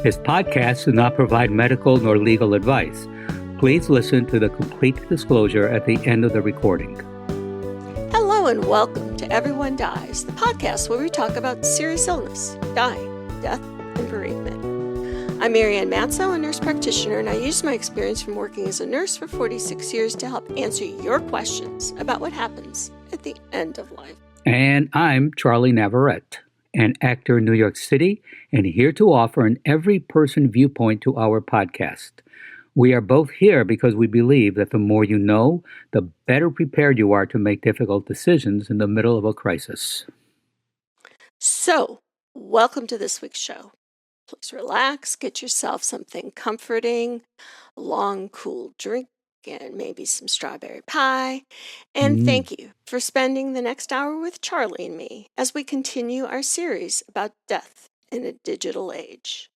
This podcast does not provide medical nor legal advice. Please listen to the complete disclosure at the end of the recording. Hello and welcome to Everyone Dies, the podcast where we talk about serious illness, dying, death, and bereavement. I'm Marianne Matzo, a nurse practitioner, and I use my experience from working as a nurse for 46 years to help answer your questions about what happens at the end of life. And I'm Charlie Navarrete, an actor in New York City, and here to offer an every-person viewpoint to our podcast. We are both here because we believe that the more you know, the better prepared you are to make difficult decisions in the middle of a crisis. So, welcome to this week's show. Please relax, get yourself something comforting, a long, cool drink, and maybe some strawberry pie. And thank you for spending the next hour with Charlie and me as we continue our series about death in a digital age.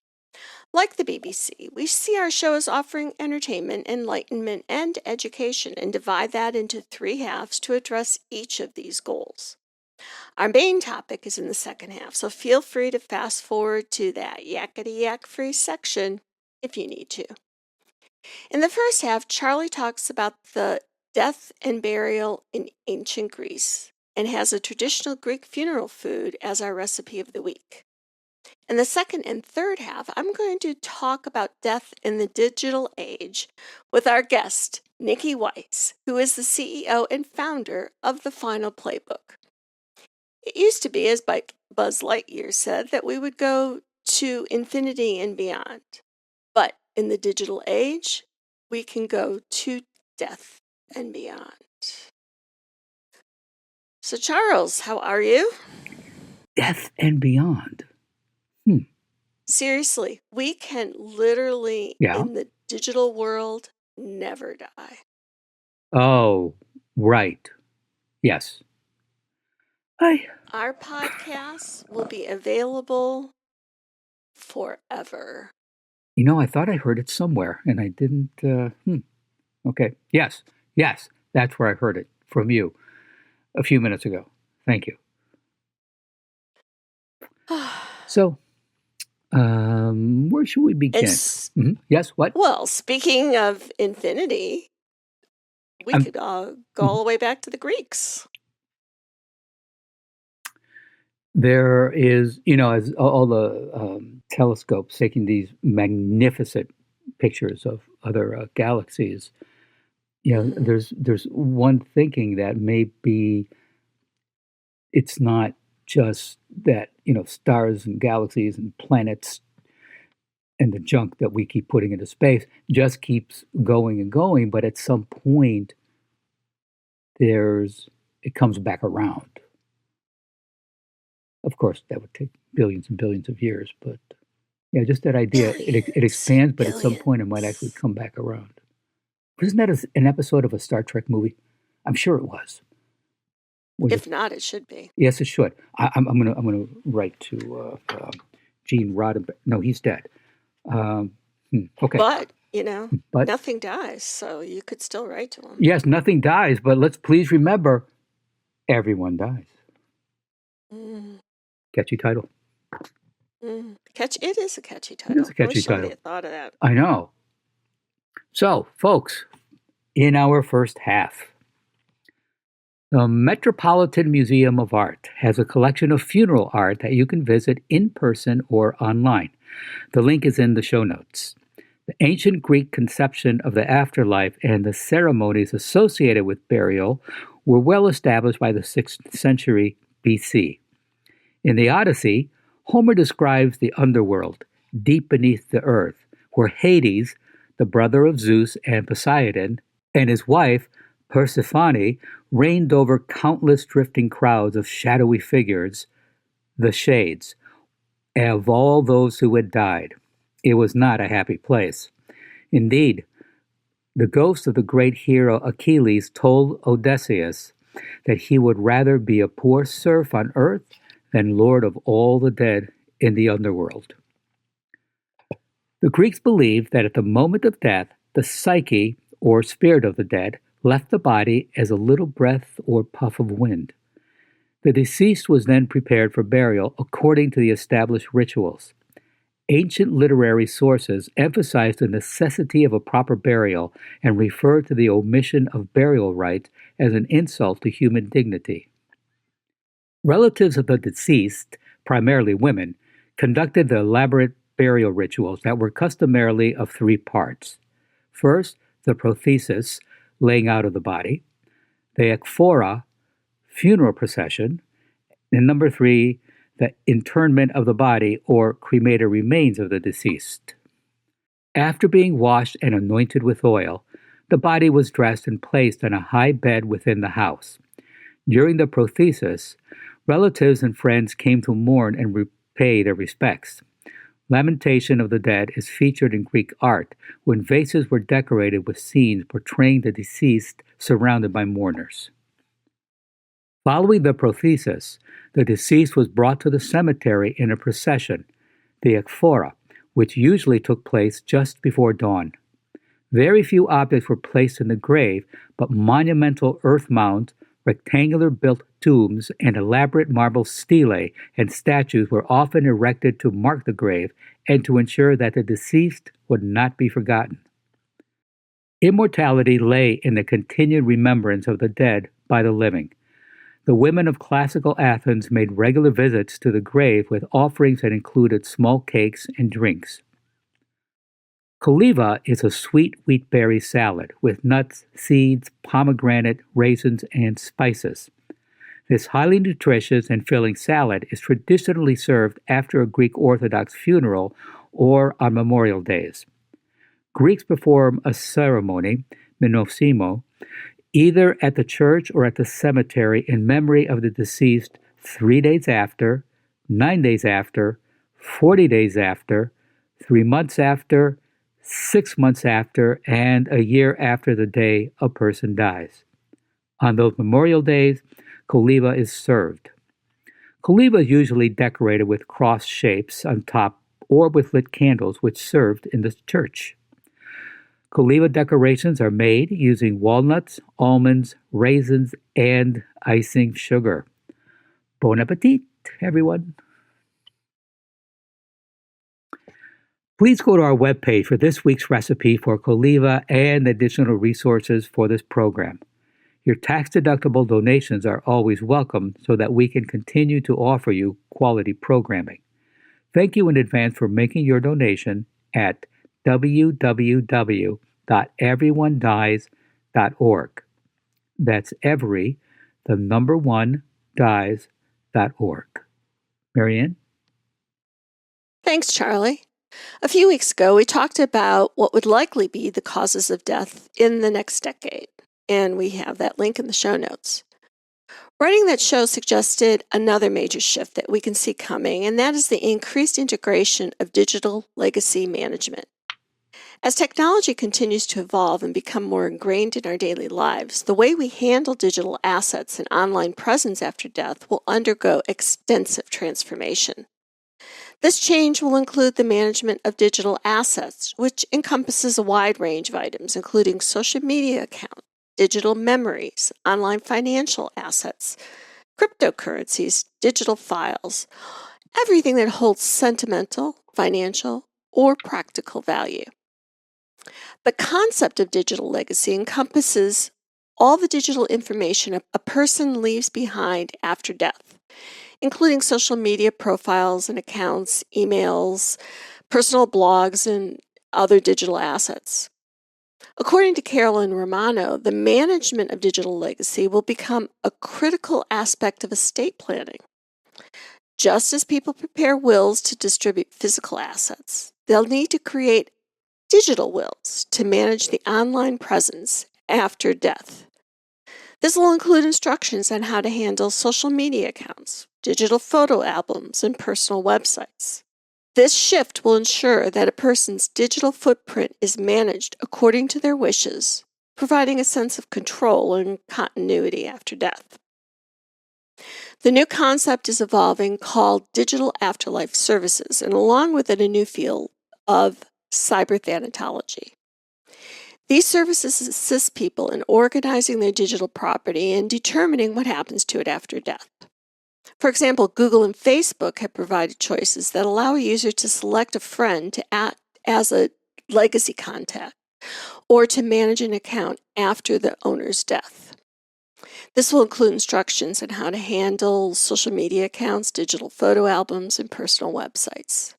Like the BBC, we see our show as offering entertainment, enlightenment, and education, and divide that into three halves to address each of these goals. Our main topic is in the second half, so feel free to fast forward to that yakety-yak-free section if you need to. In the first half, Charlie talks about the death and burial in ancient Greece and has a traditional Greek funeral food as our recipe of the week. In the second and third half, I'm going to talk about death in the digital age with our guest, Nikki Weiss, who is the CEO and founder of the Final Playbook. It used to be, as Buzz Lightyear said, that we would go to infinity and beyond. But in the digital age, we can go to death and beyond. So, Charles, how are you? Death and beyond. Seriously, we can literally, in the digital world, never die. Oh, right. Yes. Our podcast will be available forever. You know, I thought I heard it somewhere, and I didn't. Okay. Yes, that's where I heard it from you a few minutes ago. Thank you. So, where should we begin? Yes, what? Well, speaking of infinity, we could go all the way back to the Greeks. There is, as all the telescopes taking these magnificent pictures of other galaxies, there's one thinking that maybe it's not just that, stars and galaxies and planets and the junk that we keep putting into space just keeps going and going, but at some point it comes back around. Of course, that would take billions and billions of years, but just that idea, it expands, but at some point it might actually come back around. Wasn't that an episode of a Star Trek movie? I'm sure it was. If not, it should be. Yes, it should. I'm gonna write to Gene Roddenberry. No, he's dead. Okay. But nothing dies, so you could still write to him. Yes, nothing dies, but let's please remember, everyone dies. Catchy title. It is a catchy title. It is a catchy title. Somebody had thought of that. I know. So, folks, in our first half, the Metropolitan Museum of Art has a collection of funeral art that you can visit in person or online. The link is in the show notes. The ancient Greek conception of the afterlife and the ceremonies associated with burial were well established by the 6th century BC. In the Odyssey, Homer describes the underworld, deep beneath the earth, where Hades, the brother of Zeus and Poseidon, and his wife, Persephone, reigned over countless drifting crowds of shadowy figures, the Shades, of all those who had died. It was not a happy place. Indeed, the ghost of the great hero Achilles told Odysseus that he would rather be a poor serf on earth than lord of all the dead in the underworld. The Greeks believed that at the moment of death, the psyche, or spirit of the dead, left the body as a little breath or puff of wind. The deceased was then prepared for burial according to the established rituals. ancient literary sources emphasize the necessity of a proper burial and refer to the omission of burial rites as an insult to human dignity. Relatives of the deceased, primarily women, conducted the elaborate burial rituals that were customarily of three parts. First, the prothesis, laying out of the body, the ekphora, funeral procession, and number three, the internment of the body or cremated remains of the deceased. After being washed and anointed with oil, the body was dressed and placed on a high bed within the house. During the prothesis, relatives and friends came to mourn and repay their respects. Lamentation of the dead is featured in Greek art when vases were decorated with scenes portraying the deceased surrounded by mourners. Following the prothesis, the deceased was brought to the cemetery in a procession, the ekphora, which usually took place just before dawn. Very few objects were placed in the grave, but monumental earth mounds, rectangular built tombs, and elaborate marble stelae and statues were often erected to mark the grave and to ensure that the deceased would not be forgotten. Immortality lay in the continued remembrance of the dead by the living. The women of classical Athens made regular visits to the grave with offerings that included small cakes and drinks. Koliva is a sweet wheat berry salad with nuts, seeds, pomegranate, raisins, and spices. This highly nutritious and filling salad is traditionally served after a Greek Orthodox funeral or on Memorial Days. Greeks perform a ceremony, menosimo, either at the church or at the cemetery in memory of the deceased 3 days after, 9 days after, 40 days after, 3 months after, 6 months after, and a year after the day a person dies. On those memorial days, Koliva is served. Koliva is usually decorated with cross shapes on top or with lit candles which served in the church. Koliva decorations are made using walnuts, almonds, raisins, and icing sugar. Bon appetit, everyone. Please go to our webpage for this week's recipe for Koliva and additional resources for this program. Your tax-deductible donations are always welcome so that we can continue to offer you quality programming. Thank you in advance for making your donation at www.everyonedies.org. That's every, the number one, dies.org. Marianne? Thanks, Charlie. A few weeks ago, we talked about what would likely be the causes of death in the next decade, and we have that link in the show notes. Writing that show suggested another major shift that we can see coming, and that is the increased integration of digital legacy management. As technology continues to evolve and become more ingrained in our daily lives, the way we handle digital assets and online presence after death will undergo extensive transformation. This change will include the management of digital assets, which encompasses a wide range of items, including social media accounts, digital memories, online financial assets, cryptocurrencies, digital files, everything that holds sentimental, financial, or practical value. The concept of digital legacy encompasses all the digital information a person leaves behind after death, including social media profiles and accounts, emails, personal blogs, and other digital assets. According to Carolyn Romano, the management of digital legacy will become a critical aspect of estate planning. Just as people prepare wills to distribute physical assets, they'll need to create digital wills to manage the online presence after death. This will include instructions on how to handle social media accounts, digital photo albums, and personal websites. This shift will ensure that a person's digital footprint is managed according to their wishes, providing a sense of control and continuity after death. The new concept is evolving called Digital Afterlife Services, and along with it a new field of cyberthanatology. These services assist people in organizing their digital property and determining what happens to it after death. For example, Google and Facebook have provided choices that allow a user to select a friend to act as a legacy contact or to manage an account after the owner's death. This will include instructions on how to handle social media accounts, digital photo albums, and personal websites.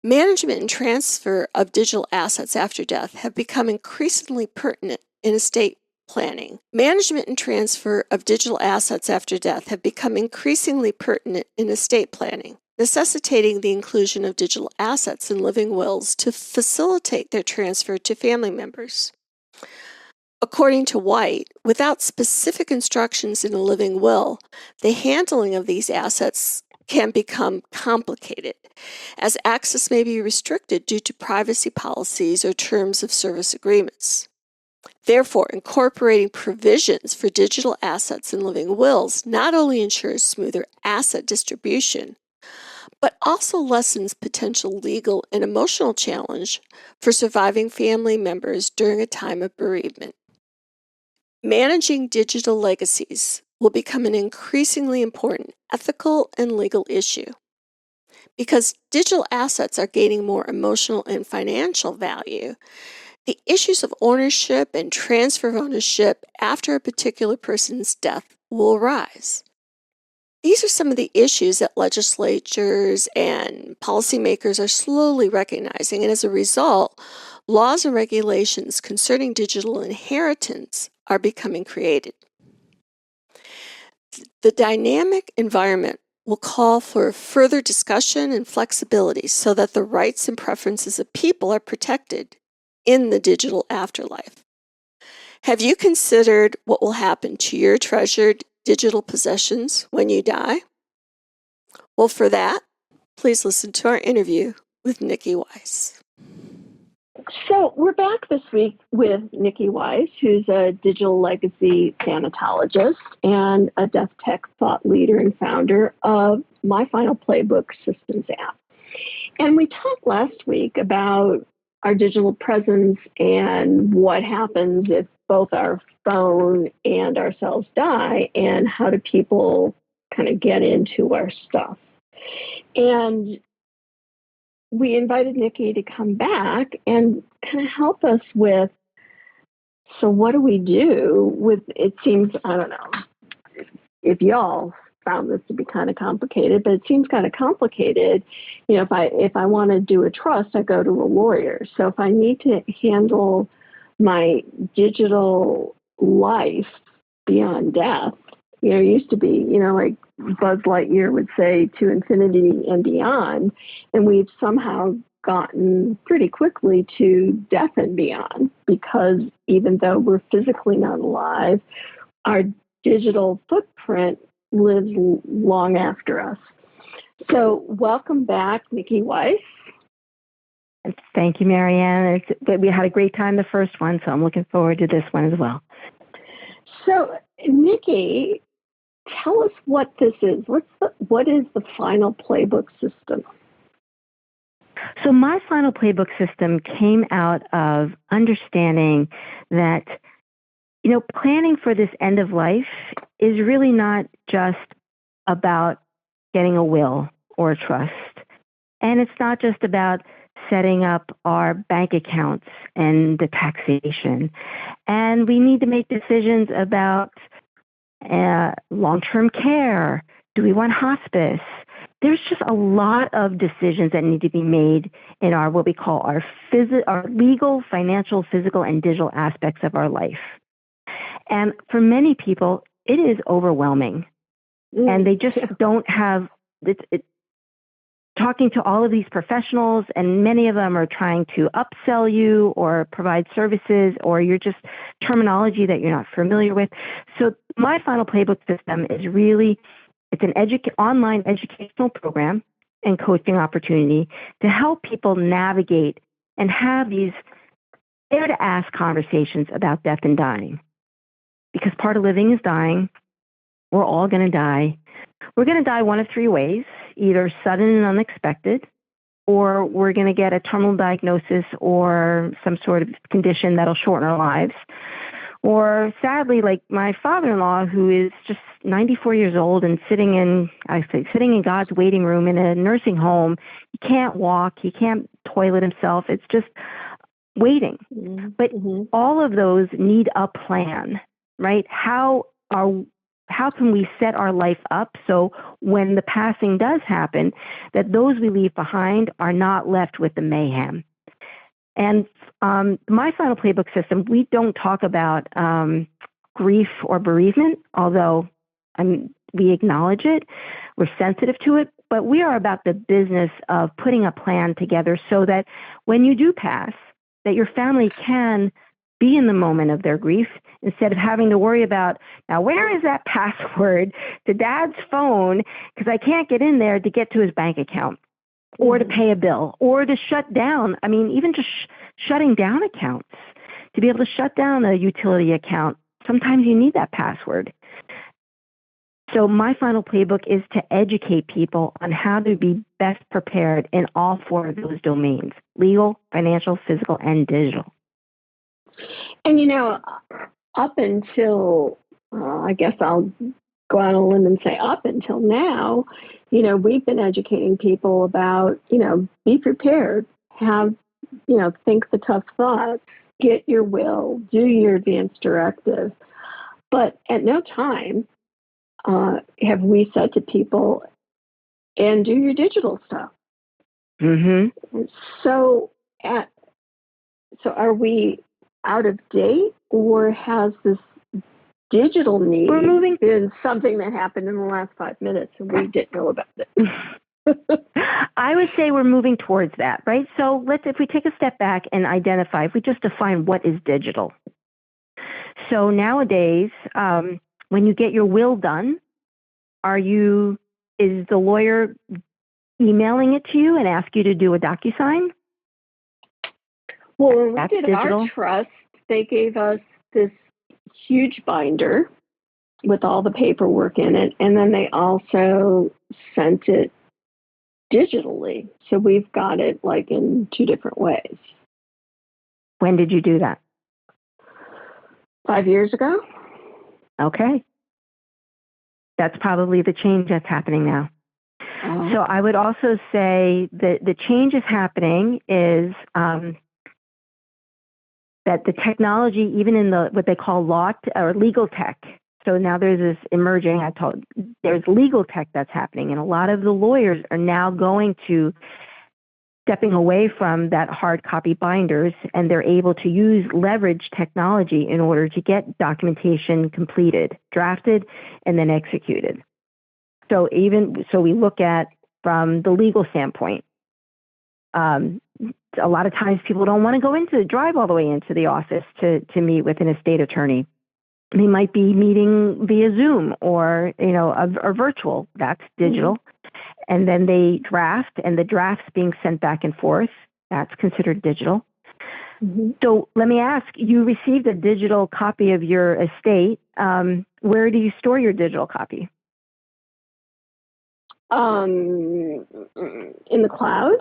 Management and transfer of digital assets after death have become increasingly pertinent in estate planning. Management and transfer of digital assets after death have become increasingly pertinent in estate planning, necessitating the inclusion of digital assets in living wills to facilitate their transfer to family members. According to White, without specific instructions in a living will, the handling of these assets can become complicated, as access may be restricted due to privacy policies or terms of service agreements. Therefore, incorporating provisions for digital assets in living wills not only ensures smoother asset distribution, but also lessens potential legal and emotional challenge for surviving family members during a time of bereavement. Managing digital legacies will become an increasingly important ethical and legal issue. Because digital assets are gaining more emotional and financial value, the issues of ownership and transfer of ownership after a particular person's death will arise. These are some of the issues that legislatures and policymakers are slowly recognizing, and as a result, laws and regulations concerning digital inheritance are becoming created. The dynamic environment will call for further discussion and flexibility so that the rights and preferences of people are protected in the digital afterlife. Have you considered what will happen to your treasured digital possessions when you die? Well, for that, please listen to our interview with Nikki Weiss. So we're back this week with Nikki Weiss, who's a digital legacy thanatologist and a death tech thought leader and founder of My Final Playbook systems app. And we talked last week about our digital presence and what happens if both our phone and ourselves die, and how do people kind of get into our stuff. And we invited Nikki to come back and kind of help us with, so what do we do with, it seems, I don't know if y'all found this to be kind of complicated, but it seems kind of complicated. You know, if I want to do a trust, I go to a lawyer. So if I need to handle my digital life beyond death, you know, it used to be, you know, like Buzz Lightyear would say, to infinity and beyond. And we've somehow gotten pretty quickly to death and beyond, because even though we're physically not alive, our digital footprint lives long after us. So welcome back, Nikki Weiss. Thank you, Marianne. We had a great time the first one, so I'm looking forward to this one as well. So, Nikki, tell us what this is. What is the Final Playbook system? So my Final Playbook system came out of understanding that, you know, planning for this end of life is really not just about getting a will or a trust. And it's not just about setting up our bank accounts and the taxation. And we need to make decisions about long-term care. Do we want hospice? There's just a lot of decisions that need to be made in our, what we call our legal, financial, physical, and digital aspects of our life. And for many people, it is overwhelming. And they just don't have, talking to all of these professionals, and many of them are trying to upsell you or provide services, or you're just terminology that you're not familiar with. So my Final Playbook system is really, it's an online educational program and coaching opportunity to help people navigate and have these dare-to-ask conversations about death and dying. Because part of living is dying. We're all going to die. We're going to die one of three ways: either sudden and unexpected, or we're going to get a terminal diagnosis or some sort of condition that'll shorten our lives, Or sadly, like my father-in-law, who is just 94 years old and sitting in God's waiting room in a nursing home. He can't walk. He can't toilet himself. It's just waiting. Mm-hmm. But all of those need a plan, right? How can we set our life up so when the passing does happen, that those we leave behind are not left with the mayhem? And my Final Playbook system, we don't talk about grief or bereavement, although we acknowledge it, we're sensitive to it, but we are about the business of putting a plan together so that when you do pass, that your family can be in the moment of their grief instead of having to worry about, now where is that password to Dad's phone because I can't get in there to get to his bank account or to pay a bill or to shut down. I mean, even just shutting down accounts, to be able to shut down a utility account, sometimes you need that password. So my Final Playbook is to educate people on how to be best prepared in all four of those domains: legal, financial, physical, and digital. And, up until, I guess I'll go out on a limb and say up until now, we've been educating people about, be prepared, think the tough thoughts, get your will, do your advance directive. But at no time have we said to people, and do your digital stuff. Mm-hmm. So are we out of date, or has this digital need been something that happened in the last 5 minutes and we didn't know about it? I would say we're moving towards that, right? So if we take a step back and identify, if we just define what is digital. So nowadays, when you get your will done, is the lawyer emailing it to you and ask you to do a DocuSign? Well, when we did our trust, they gave us this huge binder with all the paperwork in it, and then they also sent it digitally. So we've got it like in two different ways. When did you do that? 5 years ago. Okay. That's probably the change that's happening now. So I would also say that the change is happening is that the technology, even in what they call law or legal tech. So now there's this emerging, there's legal tech that's happening, and a lot of the lawyers are now stepping away from that hard copy binders, and they're able to leverage technology in order to get documentation completed, drafted, and then executed. So we look at from the legal standpoint, a lot of times people don't want to drive all the way into the office to meet with an estate attorney. They might be meeting via Zoom or virtual. That's digital. Mm-hmm. And then they draft, and the drafts being sent back and forth. That's considered digital. Mm-hmm. So let me ask, you received a digital copy of your estate. Where do you store your digital copy? In the cloud.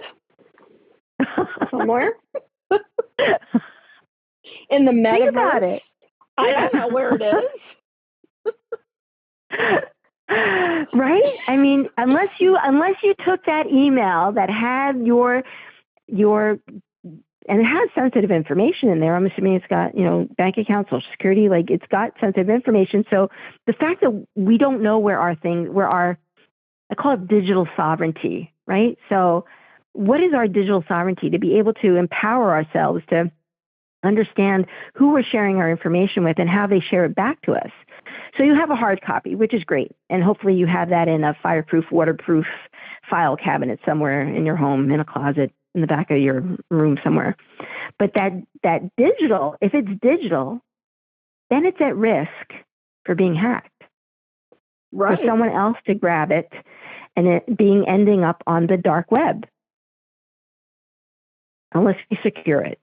Somewhere. In the metaverse. Think about it. I don't know where it is. Right? I mean, unless you took that email that had your and it has sensitive information in there. I'm assuming it's got, bank account, Social Security, like it's got sensitive information. So the fact that we don't know where I call it digital sovereignty, right? So what is our digital sovereignty? To be able to empower ourselves to understand who we're sharing our information with and how they share it back to us. So you have a hard copy, which is great. And hopefully you have that in a fireproof, waterproof file cabinet somewhere in your home, in a closet, in the back of your room somewhere. But that digital, if it's digital, then it's at risk for being hacked. Right. For someone else to grab it and it ending up on the dark web. Unless you secure it.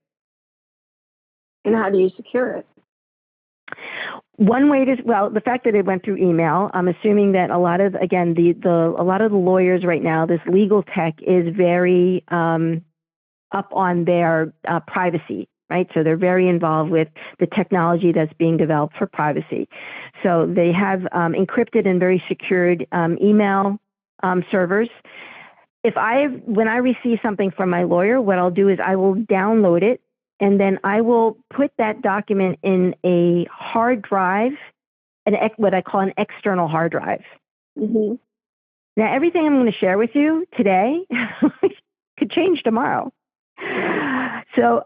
And how do you secure it? One way the fact that it went through email, I'm assuming that a lot of the lawyers right now, this legal tech is very up on their privacy, right? So they're very involved with the technology that's being developed for privacy. So they have encrypted and very secured email servers. When I receive something from my lawyer, what I'll do is I will download it, and then I will put that document in a hard drive, what I call an external hard drive. Mm-hmm. Now, everything I'm going to share with you today could change tomorrow. So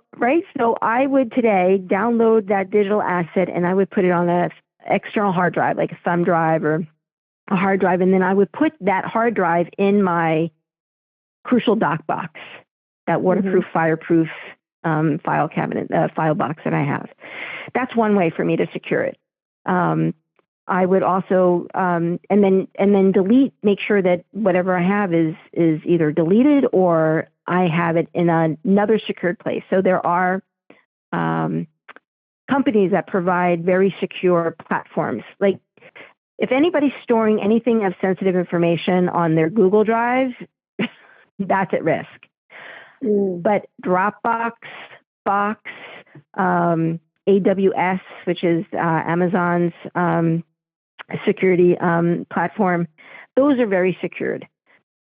I would today download that digital asset, and I would put it on an external hard drive, like a thumb drive or a hard drive, and then I would put that hard drive in my crucial doc box, that waterproof, fireproof file cabinet, file box that I have. That's one way for me to secure it. I would also and then delete. Make sure that whatever I have is either deleted or I have it in another secured place. So there are companies that provide very secure platforms. Like if anybody's storing anything of sensitive information on their Google Drive, that's at risk. But Dropbox, Box, AWS, which is Amazon's security platform, those are very secured.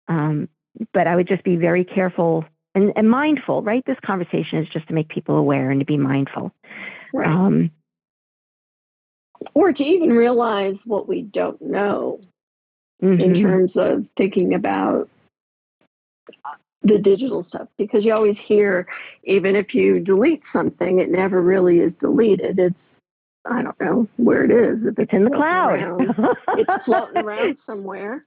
But I would just be very careful and mindful, right? This conversation is just to make people aware and to be mindful. Right. Or to even realize what we don't know in terms of thinking about the digital stuff, because you always hear, even if you delete something, it never really is deleted. It's, I don't know where it is. If it's in the cloud, it's floating around somewhere.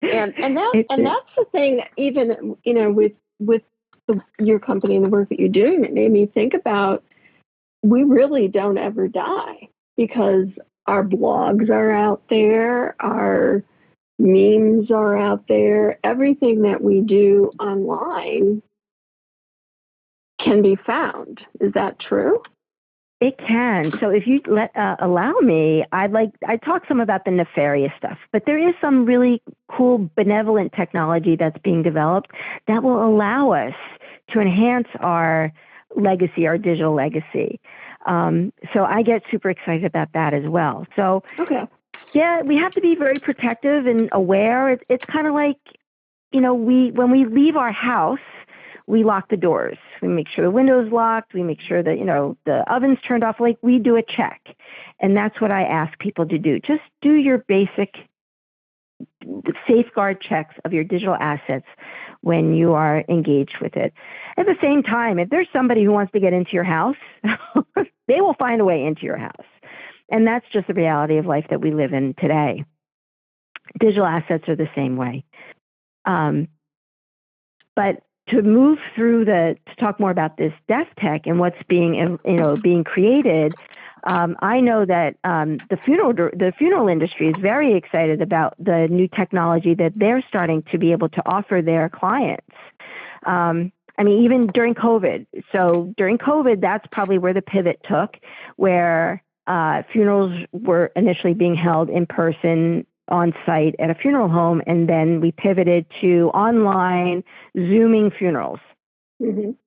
And that's the thing. Even with your company and the work that you're doing, it made me think about, we really don't ever die, because our blogs are out there, our memes are out there. Everything that we do online can be found. Is that true? It can. So if you allow me, I'd talk some about the nefarious stuff, but there is some really cool benevolent technology that's being developed that will allow us to enhance our legacy, our digital legacy. So I get super excited about that as well. So okay. Yeah, we have to be very protective and aware. It's kind of like, when we leave our house, we lock the doors. We make sure the window's locked. We make sure that, the oven's turned off. Like, we do a check. And that's what I ask people to do. Just do your basic safeguard checks of your digital assets when you are engaged with it. At the same time, if there's somebody who wants to get into your house, they will find a way into your house. And that's just the reality of life that we live in today. Digital assets are the same way. But to move through to talk more about this death tech and what's being created, I know that the funeral industry is very excited about the new technology that they're starting to be able to offer their clients. Even during COVID. So during COVID, that's probably where the pivot took, where funerals were initially being held in person on site at a funeral home, and then we pivoted to online Zooming funerals. And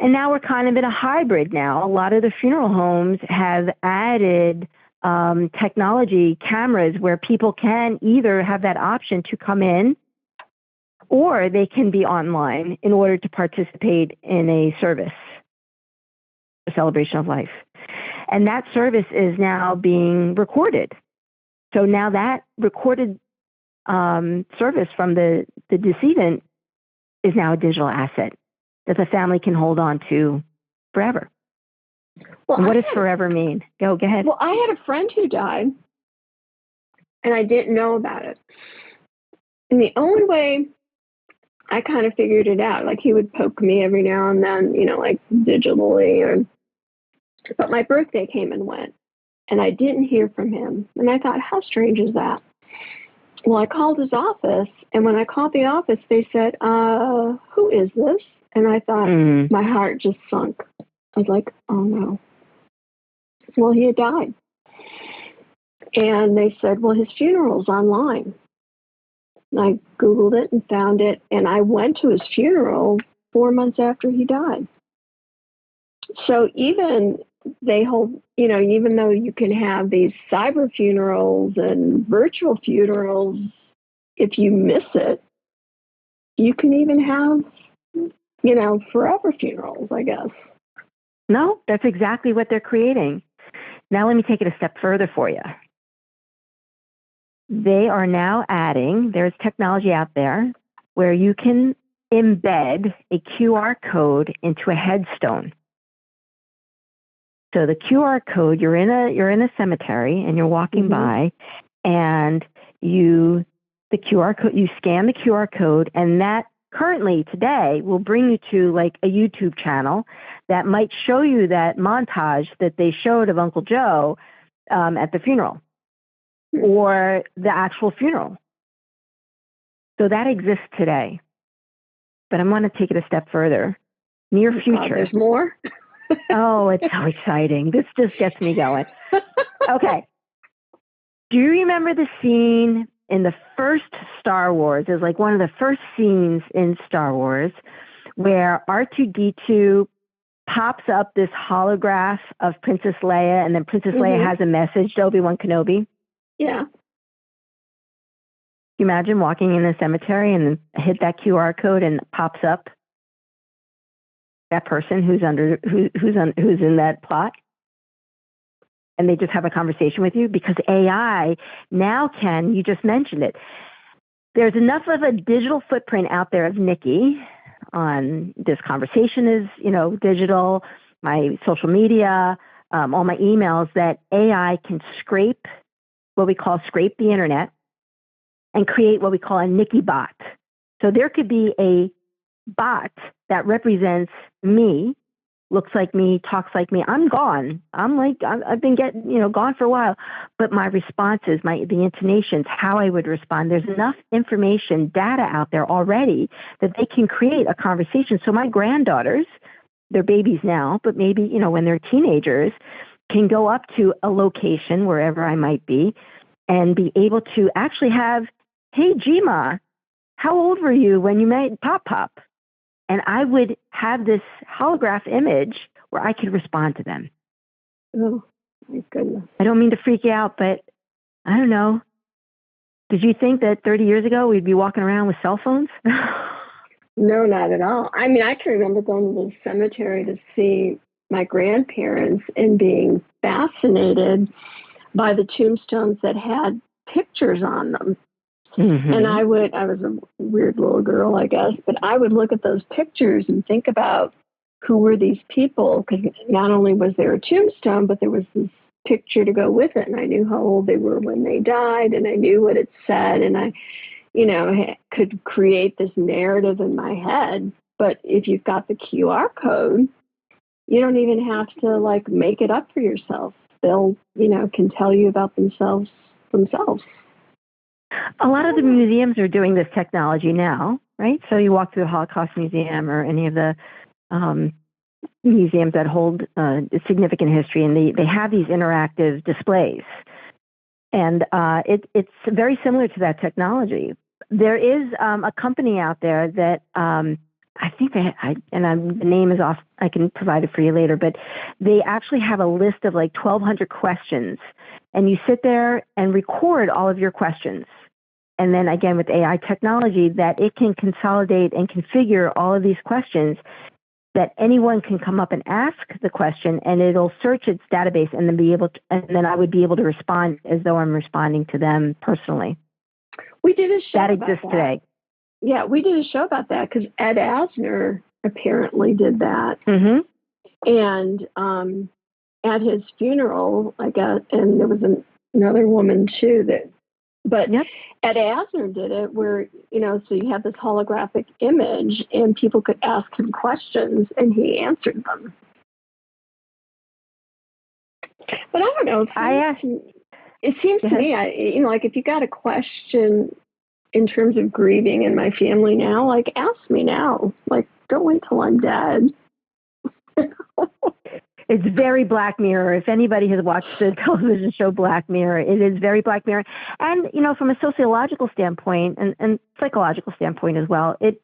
now we're kind of in a hybrid now. A lot of the funeral homes have added technology, cameras, where people can either have that option to come in, or they can be online in order to participate in a service, a celebration of life. And that service is now being recorded. So now that recorded service from the decedent is now a digital asset that the family can hold on to forever. Well, what does forever mean? Go ahead. Well, I had a friend who died, and I didn't know about it. And the only way I kind of figured it out, like he would poke me every now and then, like digitally, but my birthday came and went, and I didn't hear from him. And I thought, how strange is that? Well, I called his office, and when I called the office, they said, who is this? And I thought, my heart just sunk. I was like, oh no. Well, he had died. And they said, well, his funeral's online. And I Googled it and found it, and I went to his funeral 4 months after he died. So even they hold, even though you can have these cyber funerals and virtual funerals, if you miss it, you can even have, forever funerals, I guess. No, that's exactly what they're creating. Now let me take it a step further for you. They are now adding, there's technology out there where you can embed a QR code into a headstone. So the QR code, you're in a cemetery and you're walking by, and the QR code, you scan the QR code, and that currently today will bring you to like a YouTube channel that might show you that montage that they showed of Uncle Joe at the funeral or the actual funeral. So that exists today. But I'm going to take it a step further. Near future. There's more? Oh, it's so exciting. This just gets me going. Okay. Do you remember the scene in the first Star Wars? It's like one of the first scenes in Star Wars where R2-D2 pops up this holograph of Princess Leia, and then Princess Leia has a message to Obi-Wan Kenobi? Yeah. You imagine walking in a cemetery and hit that QR code and it pops up that person who's in that plot, and they just have a conversation with you, because AI now can, you just mentioned it, there's enough of a digital footprint out there of Nikki on this conversation is, digital, my social media, all my emails, that AI can scrape the internet and create what we call a Nikki bot. So there could be a bot that represents me, looks like me, talks like me. I'm gone. I've been gone for a while, but my responses, the intonations, how I would respond, there's enough information, data out there already that they can create a conversation. So my granddaughters, they're babies now, but maybe, when they're teenagers, can go up to a location wherever I might be and be able to actually have, hey, Gma, how old were you when you met Pop Pop? And I would have this holograph image where I could respond to them. Oh, my goodness. I don't mean to freak you out, but I don't know. Did you think that 30 years ago we'd be walking around with cell phones? No, not at all. I mean, I can remember going to the cemetery to see my grandparents and being fascinated by the tombstones that had pictures on them. And I was a weird little girl, I guess, but I would look at those pictures and think about who were these people, because not only was there a tombstone, but there was this picture to go with it. And I knew how old they were when they died, and I knew what it said, and I, could create this narrative in my head. But if you've got the QR code, you don't even have to make it up for yourself. They'll, can tell you about themselves. A lot of the museums are doing this technology now, right? So you walk through the Holocaust Museum or any of the museums that hold significant history, and they have these interactive displays. And it's very similar to that technology. There is a company out there that I think the name is off. I can provide it for you later, but they actually have a list of 1,200 questions, and you sit there and record all of your questions. And then again, with AI technology, that it can consolidate and configure all of these questions that anyone can come up and ask the question, and it'll search its database and then I would be able to respond as though I'm responding to them personally. We did a show that exists today. Yeah, we did a show about that because Ed Asner apparently did that. And at his funeral, I guess, and there was another woman too but Ed Asner did it where, so you have this holographic image and people could ask him questions and he answered them. But I don't know. It seems to me, if you got a question in terms of grieving in my family now, ask me now. Don't wait till I'm dead. It's very Black Mirror. If anybody has watched the television show Black Mirror, it is very Black Mirror. And, from a sociological standpoint and psychological standpoint as well, it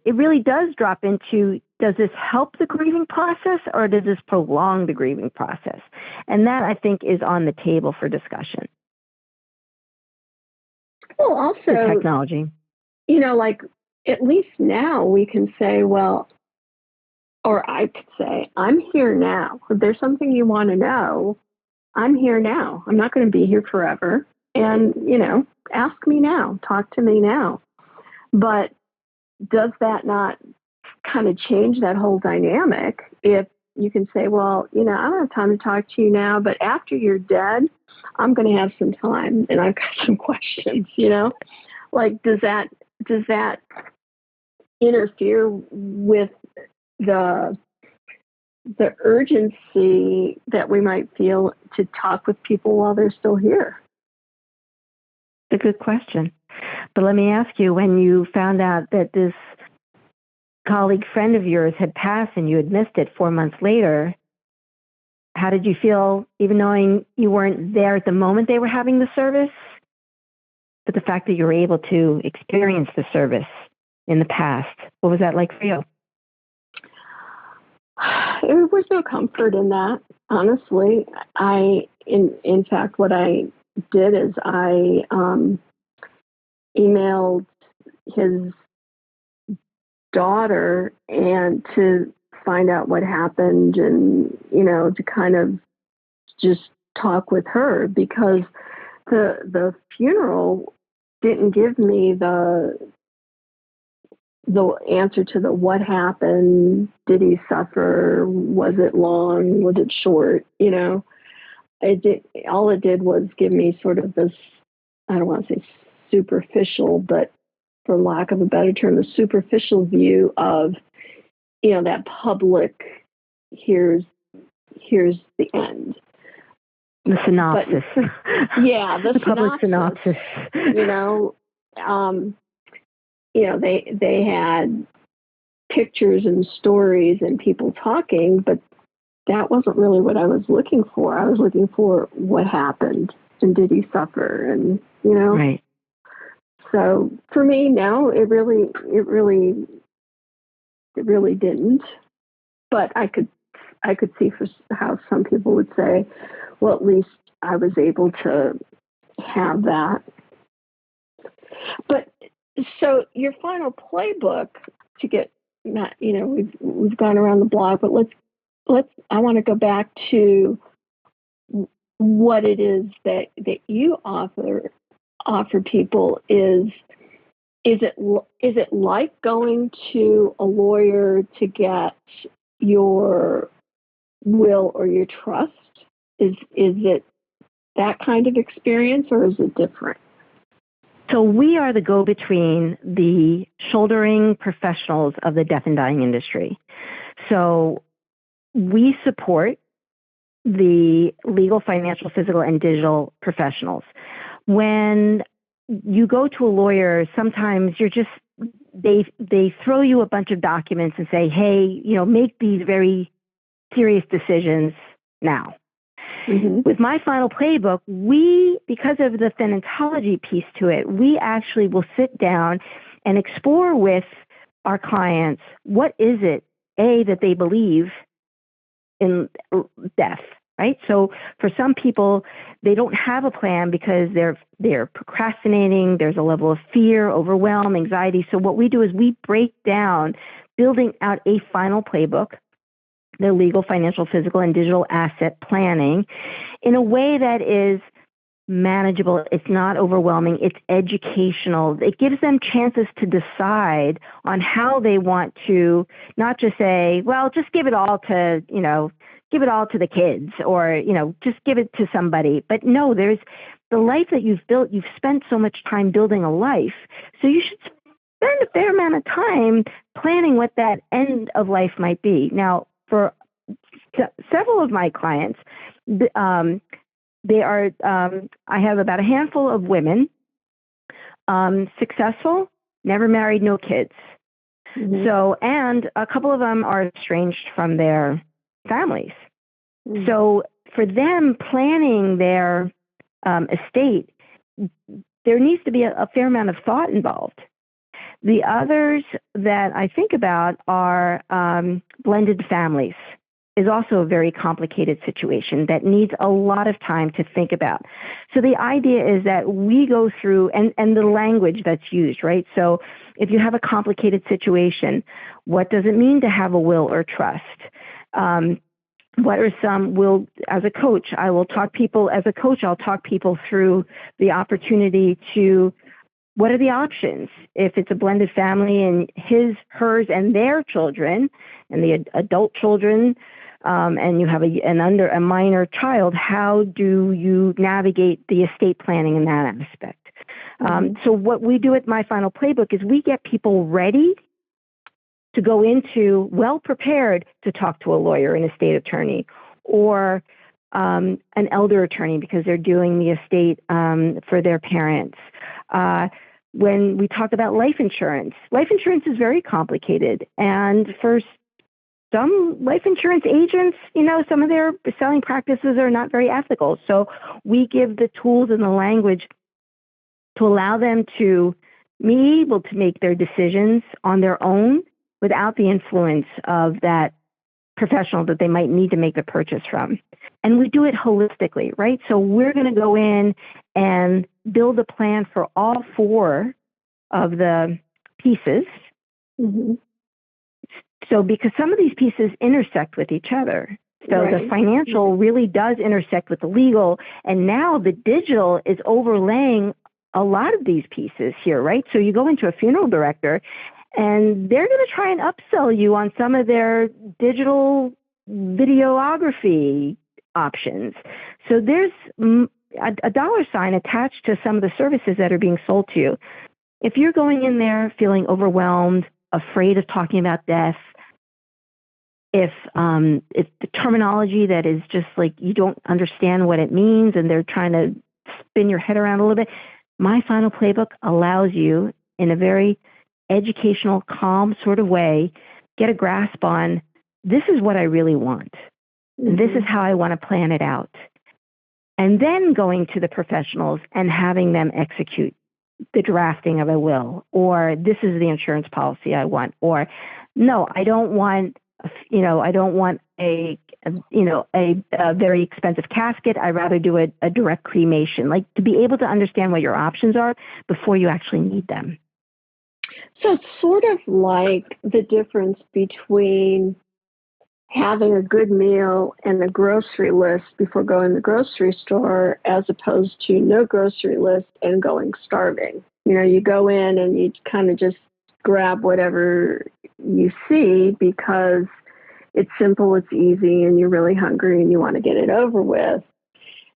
really does drop into does this help the grieving process or does this prolong the grieving process? And that, I think, is on the table for discussion. Well, also, the technology. You know, like at least now we can say, well, or I could say, I'm here now. If there's something you want to know, I'm here now. I'm not going to be here forever. And, you know, ask me now, talk to me now. But does that not kind of change that whole dynamic if you can say, well, you know, I don't have time to talk to you now, but after you're dead, I'm going to have some time and I've got some questions, you know? Like, does that interfere with the urgency that we might feel to talk with people while they're still here? A good question. But let me ask you, when you found out that this colleague friend of yours had passed and you had missed it 4 months later, how did you feel, even knowing you weren't there at the moment they were having the service, but the fact that you were able to experience the service in the past? What was that like for you? There was no comfort in that, honestly. In fact, what I did is I emailed his daughter and to find out what happened and, you know, to kind of just talk with her, because the funeral didn't give me the answer to the what happened. Did he suffer? Was it long? Was it short? You know, all it did was give me sort of this, I don't want to say superficial, but for lack of a better term, the superficial view of, you know, that public, here's the end. The synopsis. But, yeah, the public synopsis. You know, they had pictures and stories and people talking, but that wasn't really what I was looking for. I was looking for what happened and did he suffer, and, you know. Right. So for me, no, it really didn't. But I could see for how some people would say, well, at least I was able to have that. But so your final playbook, to get, not, you know, we've gone around the block, but let's I want to go back to what it is that you offer people. Is it like going to a lawyer to get your will or your trust? Is it that kind of experience, or is it different? So we are the go-between, the shouldering professionals of the death and dying industry. So we support the legal, financial, physical, and digital professionals. When you go to a lawyer, sometimes they throw you a bunch of documents and say, hey, you know, make these very serious decisions now. Mm-hmm. With my final playbook, because of the thanatology piece to it, we actually will sit down and explore with our clients, what is it, that they believe in death, right? So for some people, they don't have a plan because they're procrastinating. There's a level of fear, overwhelm, anxiety. So what we do is we break down building out a final playbook, the legal, financial, physical, and digital asset planning, in a way that is manageable. It's not overwhelming. It's educational. It gives them chances to decide on how they want to, not just say, well, just give it all to, you know, give it all to the kids, or, you know, just give it to somebody. But no, there's the life that you've built. You've spent so much time building a life. So you should spend a fair amount of time planning what that end of life might be. Now, for several of my clients, they are, I have about a handful of women, successful, never married, no kids. Mm-hmm. So, and a couple of them are estranged from their families. Mm-hmm. So for them, planning their estate, there needs to be a fair amount of thought involved. The others that I think about are blended families. Is also a very complicated situation that needs a lot of time to think about. So the idea is that we go through, and the language that's used, right? So if you have a complicated situation, what does it mean to have a will or trust? What are as a coach, I'll talk people through the opportunity to, what are the options? If it's a blended family and hers, and their children, and the adult children, and you have a minor child, how do you navigate the estate planning in that aspect? So what we do at My Final Playbook is we get people ready to go into, well prepared to talk to a lawyer, an estate attorney, or an elder attorney because they're doing the estate for their parents. When we talk about life insurance is very complicated. And for some life insurance agents, some of their selling practices are not very ethical. So we give the tools and the language to allow them to be able to make their decisions on their own without the influence of that professional that they might need to make the purchase from. And we do it holistically, right? So we're going to go in and build a plan for all 4 of the pieces. Mm-hmm. So because some of these pieces intersect with each other. So the financial really does intersect with the legal, and now the digital is overlaying a lot of these pieces here, right? So you go into a funeral director, and they're going to try and upsell you on some of their digital videography options. So there's a dollar sign attached to some of the services that are being sold to you. If you're going in there feeling overwhelmed, afraid of talking about death, if the terminology that is just like you don't understand what it means and they're trying to spin your head around a little bit, My Final Playbook allows you in a very educational, calm sort of way, get a grasp on, this is what I really want. Mm-hmm. This is how I want to plan it out. And then going to the professionals and having them execute the drafting of a will, or this is the insurance policy I want, or no, I don't want a very expensive casket. I'd rather do a direct cremation, like to be able to understand what your options are before you actually need them. So it's sort of like the difference between having a good meal and a grocery list before going to the grocery store as opposed to no grocery list and going starving. You go in and you kind of just grab whatever you see because it's simple, it's easy, and you're really hungry and you want to get it over with,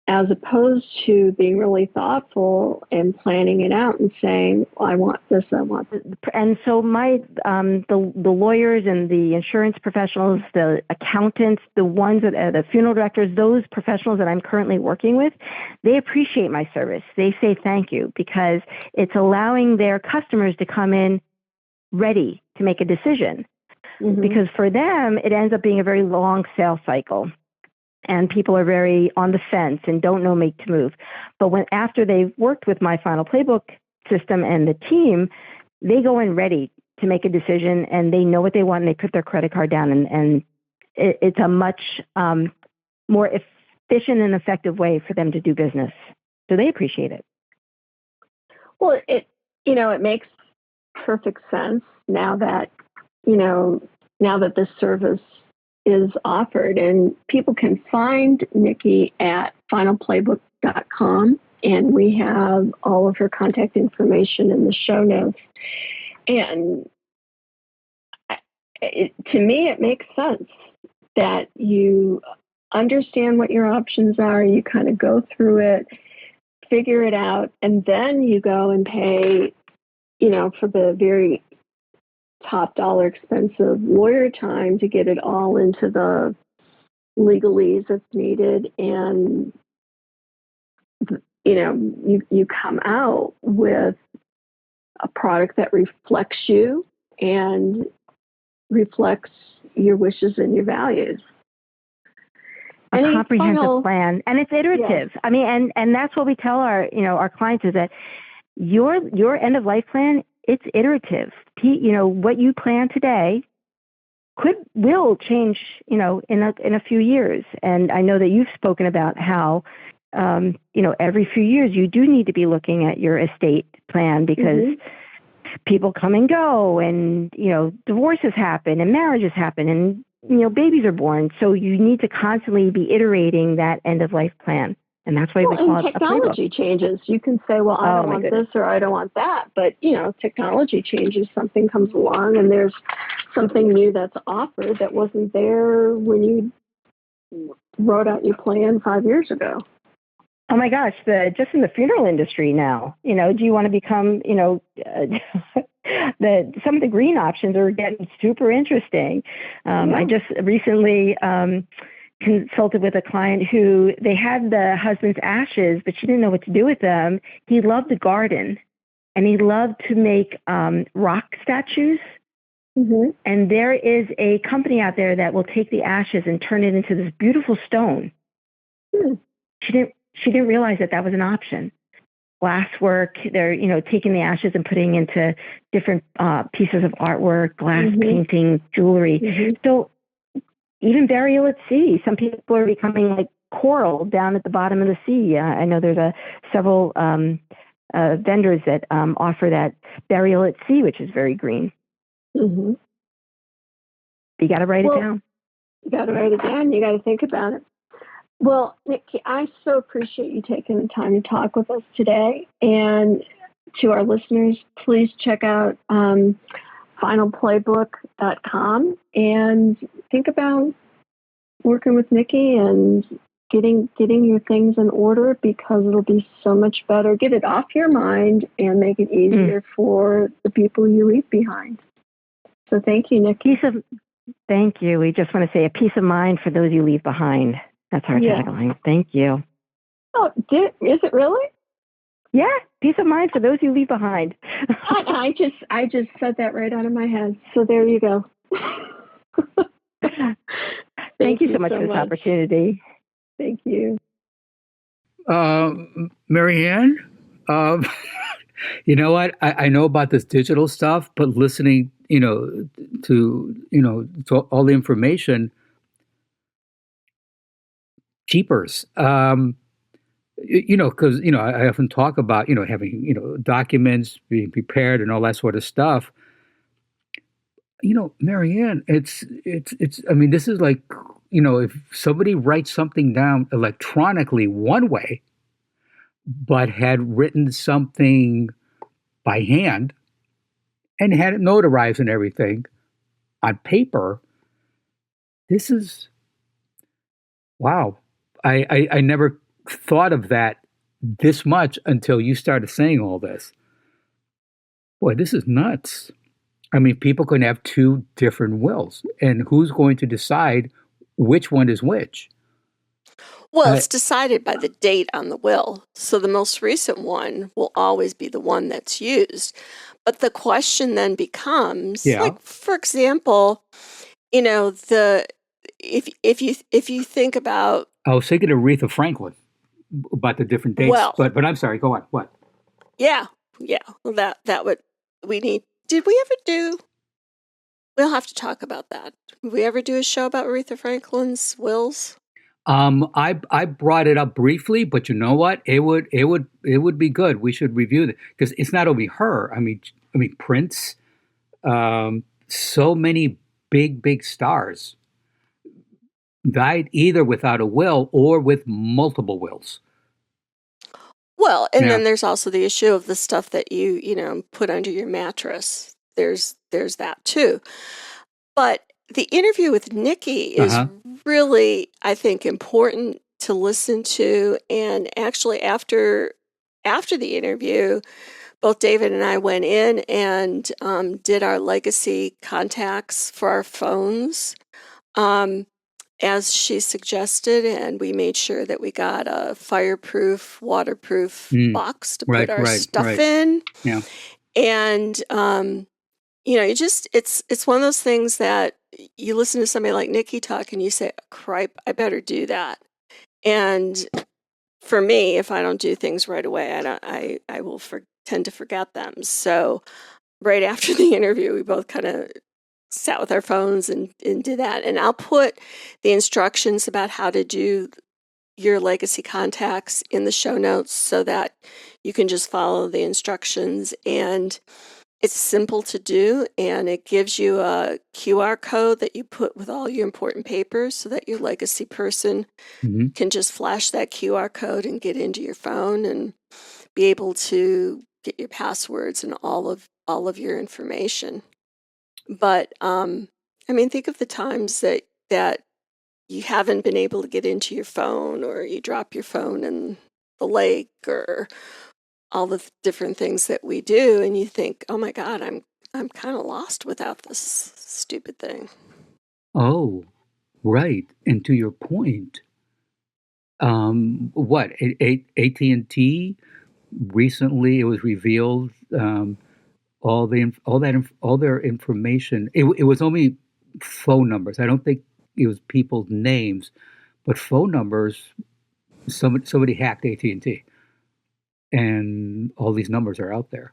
as opposed to being really thoughtful and planning it out and saying, I want this, I want this. And so the lawyers and the insurance professionals, the accountants, the ones that the funeral directors, those professionals that I'm currently working with, they appreciate my service. They say thank you because it's allowing their customers to come in ready to make a decision. Mm-hmm. Because for them, it ends up being a very long sales cycle. And people are very on the fence and don't know make to move. But after they've worked with My Final Playbook system and the team, they go in ready to make a decision and they know what they want and they put their credit card down and it's a much more efficient and effective way for them to do business. So they appreciate it. Well, it makes perfect sense now that this service is offered, and people can find Nikki at finalplaybook.com, and we have all of her contact information in the show notes. And to me, it makes sense that you understand what your options are, you kind of go through it, figure it out, and then you go and pay, for the very top dollar expensive lawyer time to get it all into the legalese that's needed, and you come out with a product that reflects you and reflects your wishes and your values. A comprehensive plan, and it's iterative. Yes. I mean, and that's what we tell our clients is that your end of life plan, it's iterative. what you plan today will change, in a few years. And I know that you've spoken about how, every few years you do need to be looking at your estate plan because people come and go, and divorces happen and marriages happen, and babies are born. So you need to constantly be iterating that end of life plan. And that's why we call it a playbook. Technology changes. You can say, well, I don't want this or I don't want that. But, technology changes. Something comes along and there's something new that's offered that wasn't there when you wrote out your plan 5 years ago. Oh my gosh, just in the funeral industry now, do you want to become, some of the green options are getting super interesting. I just recently consulted with a client who they had the husband's ashes, but she didn't know what to do with them. He loved the garden, and he loved to make rock statues. And there is a company out there that will take the ashes and turn it into this beautiful stone. She didn't realize that was an option. Glasswork, they're, taking the ashes and putting into different pieces of artwork, glass painting, jewelry. So even burial at sea, some people are becoming like coral down at the bottom of the sea. I know there's several vendors that offer that burial at sea, which is very green. You got to write it down. You got to write it down. You got to think about it. Well, Nikki, I so appreciate you taking the time to talk with us today. And to our listeners, please check out finalplaybook.com and think about working with Nikki and getting your things in order, because it'll be so much better. Get it off your mind and make it easier for the people you leave behind. So thank you, Nikki. Thank you. We just want to say a peace of mind for those you leave behind. That's our tagline. Thank you. Oh, is it really? Yeah, peace of mind for those you leave behind. I just said that right out of my head. So there you go. Thank you so much for this opportunity. Thank you. Marianne, you know what? I know about this digital stuff, but listening, to all the information, jeepers. Because, I often talk about, having, documents being prepared and all that sort of stuff. Marianne, it's, I mean, this is like, if somebody writes something down electronically one way, but had written something by hand and had it notarized and everything on paper, this is, wow. I never thought of that this much until you started saying all this. Boy, this is nuts. I mean, people can have two different wills, and who's going to decide which one is which? Well, it's decided by the date on the will. So the most recent one will always be the one that's used. But the question then becomes, like, for example, if you think about, I was thinking of Aretha Franklin about the different dates, but I'm sorry. Go on. What? Yeah. Well, that would we need. Did we ever do? We'll have to talk about that. Did we ever do a show about Aretha Franklin's wills? I brought it up briefly, but you know what? It would be good. We should review it because it's not only her. I mean Prince. So many big stars died either without a will or with multiple wills. Well, and then there's also the issue of the stuff that you put under your mattress. There's that too. But the interview with Nikki is really, I think, important to listen to. And actually, after the interview, both David and I went in and did our legacy contacts for our phones, as she suggested, and we made sure that we got a fireproof, waterproof box to put our stuff in. Yeah. And it's one of those things that you listen to somebody like Nikki talk and you say, "Cripe, I better do that." And for me, if I don't do things right away, I will tend to forget them. So right after the interview, we both kind of sat with our phones and did that. And I'll put the instructions about how to do your legacy contacts in the show notes so that you can just follow the instructions. And it's simple to do, and it gives you a QR code that you put with all your important papers so that your legacy person can just flash that QR code and get into your phone and be able to get your passwords and all of your information. But think of the times that you haven't been able to get into your phone, or you drop your phone in the lake, or all the different things that we do, and you think, "Oh my God, I'm kind of lost without this stupid thing." Oh, right. And to your point, AT&T recently, it was revealed all their information. It was only phone numbers. I don't think it was people's names, but phone numbers. Somebody hacked AT&T, and all these numbers are out there.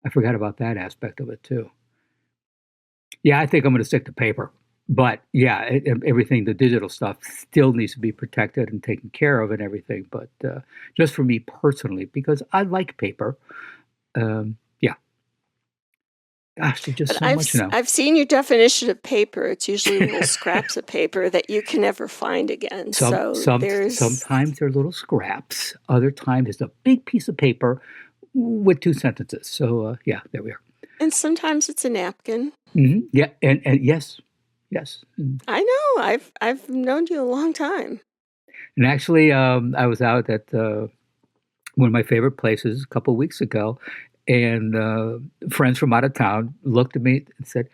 I forgot about that aspect of it too. Yeah, I think I'm going to stick to paper. But yeah, everything, the digital stuff still needs to be protected and taken care of and everything. But just for me personally, because I like paper, yeah. Gosh, there's just But so much now. I've seen your definition of paper. It's usually little scraps of paper that you can never find again. Sometimes they're little scraps. Other times it's a big piece of paper with 2 sentences. So yeah, there we are. And sometimes it's a napkin. Mm-hmm. Yeah, and yes. I know. I've known you a long time. And actually, I was out at one of my favorite places a couple of weeks ago, and friends from out of town looked at me and said,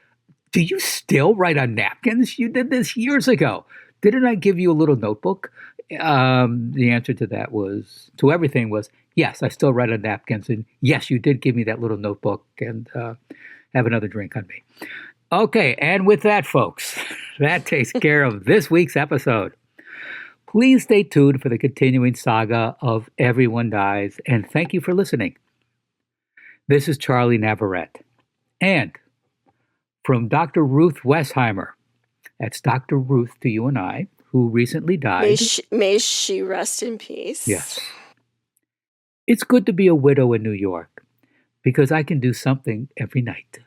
"Do you still write on napkins? You did this years ago. Didn't I give you a little notebook?" The answer to everything was, yes, I still write on napkins. And yes, you did give me that little notebook, and have another drink on me. Okay, and with that, folks, that takes care of this week's episode. Please stay tuned for the continuing saga of Everyone Dies, and thank you for listening. This is Charlie Navarrete, and from Dr. Ruth Westheimer, that's Dr. Ruth to you and I, who recently died. May she rest in peace. Yes. It's good to be a widow in New York, because I can do something every night.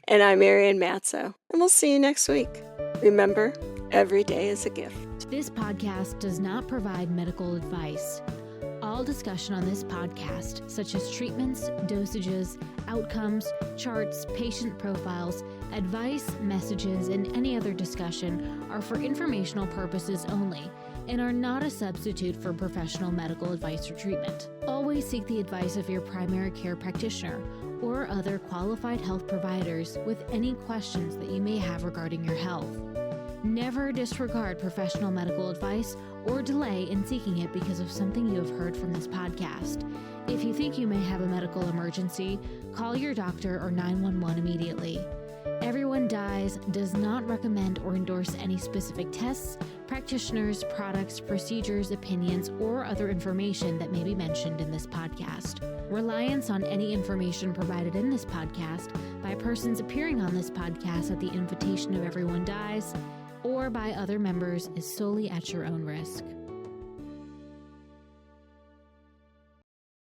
And I'm Marianne Matzo, and we'll see you next week. Remember, every day is a gift. This podcast does not provide medical advice. All discussion on this podcast, such as treatments, dosages, outcomes, charts, patient profiles, advice, messages, and any other discussion are for informational purposes only and are not a substitute for professional medical advice or treatment. Always seek the advice of your primary care practitioner or other qualified health providers with any questions that you may have regarding your health. Never disregard professional medical advice or delay in seeking it because of something you have heard from this podcast. If you think you may have a medical emergency, call your doctor or 911 immediately. Everyone Dies does not recommend or endorse any specific tests, practitioners, products, procedures, opinions, or other information that may be mentioned in this podcast. Reliance on any information provided in this podcast by persons appearing on this podcast at the invitation of Everyone Dies or by other members is solely at your own risk.